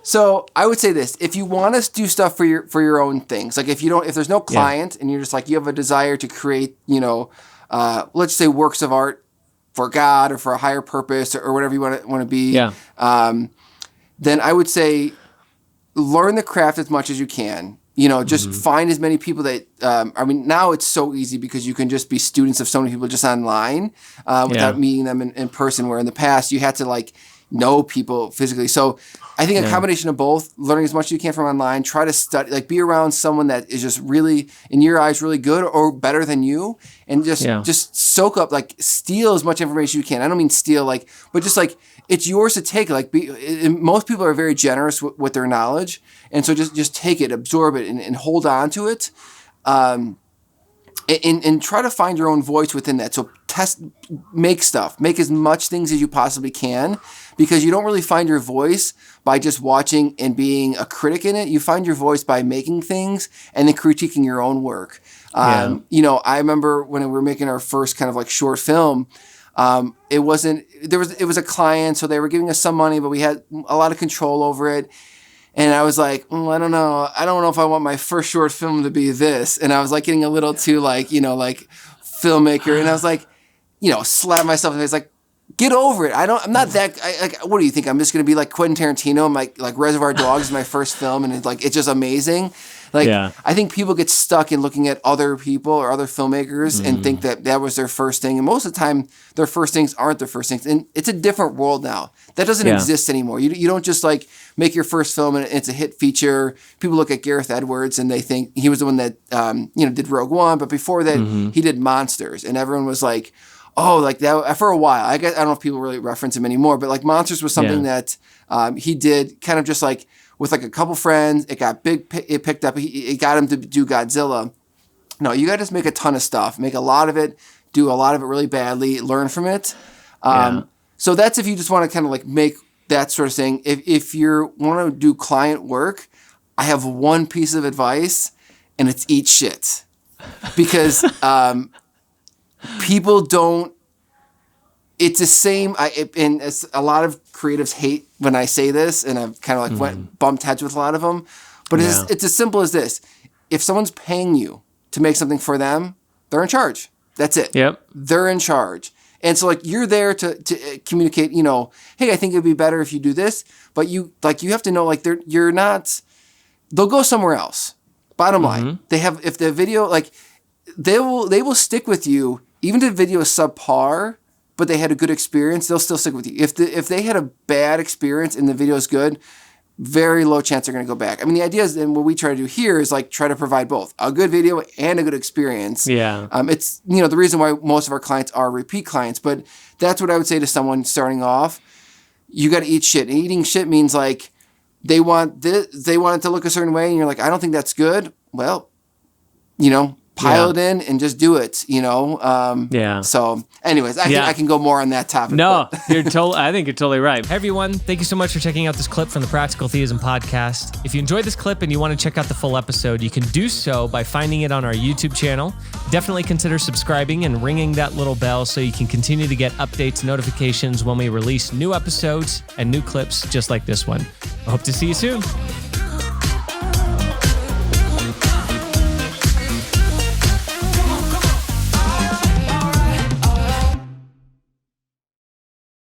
So I would say this: if you want to do stuff for your own things, like if there's no client and you're just like you have a desire to create, let's say works of art for God or for a higher purpose or whatever you want to be, then I would say learn the craft as much as you can. Just find as many people that. Now it's so easy because you can just be students of so many people just online without meeting them in person. Where in the past you had to like know people physically. So I think a combination of both, learning as much as you can from online, try to study, like be around someone that is just really, in your eyes, really good or better than you, and just soak up, like steal as much information you can. I don't mean steal, but just like it's yours to take. Like most people are very generous with their knowledge, and so just take it, absorb it, and hold on to it. And try to find your own voice within that. So make as much things as you possibly can, because you don't really find your voice by just watching and being a critic in it. You find your voice by making things and then critiquing your own work. I remember when we were making our first kind of like short film, it was a client, so they were giving us some money, but we had a lot of control over it. And I was like, I don't know. I don't know if I want my first short film to be this. And I was like getting a little too like filmmaker. And I was like, slap myself in the face, like, get over it. I'm not that, what do you think? I'm just going to be like Quentin Tarantino and like Reservoir Dogs is my first film. And it's just amazing. I think people get stuck in looking at other people or other filmmakers and think that was their first thing. And most of the time, their first things aren't their first things. And it's a different world now. That doesn't exist anymore. You don't just like make your first film and it's a hit feature. People look at Gareth Edwards and they think he was the one that did Rogue One, but before that he did Monsters, and everyone was like, oh, like that for a while. I don't know if people really reference him anymore, but like Monsters was something that he did kind of just like with like a couple friends. It got big. It picked up. It got him to do Godzilla. No, you got to just make a ton of stuff. Make a lot of it. Do a lot of it really badly. Learn from it. So that's if you just want to kind of like make that sort of thing. If you want to do client work, I have one piece of advice, and it's eat shit, because people don't. It's the same. And a lot of creatives hate when I say this, and I've kind of like bumped heads with a lot of them. But it's as simple as this: if someone's paying you to make something for them, they're in charge. That's it. Yep. They're in charge. And so like you're there to communicate, hey, I think it'd be better if you do this, but you have to know like they'll go somewhere else. Bottom line. If the video, like they will stick with you even if the video is subpar, but they had a good experience, they'll still stick with you. If they had a bad experience and the video is good, very low chance they're going to go back. I mean, the idea is, and what we try to do here is like try to provide both a good video and a good experience. Yeah. It's, the reason why most of our clients are repeat clients, but that's what I would say to someone starting off. You got to eat shit. And eating shit means like they want it to look a certain way and you're like, I don't think that's good. Well, pile it in and just do it, So anyways, I can go more on that topic. No, I think you're totally right. Hey everyone, thank you so much for checking out this clip from the Practical Theism podcast. If you enjoyed this clip and you want to check out the full episode, you can do so by finding it on our YouTube channel. Definitely consider subscribing and ringing that little bell so you can continue to get updates and notifications when we release new episodes and new clips just like this one. I hope to see you soon.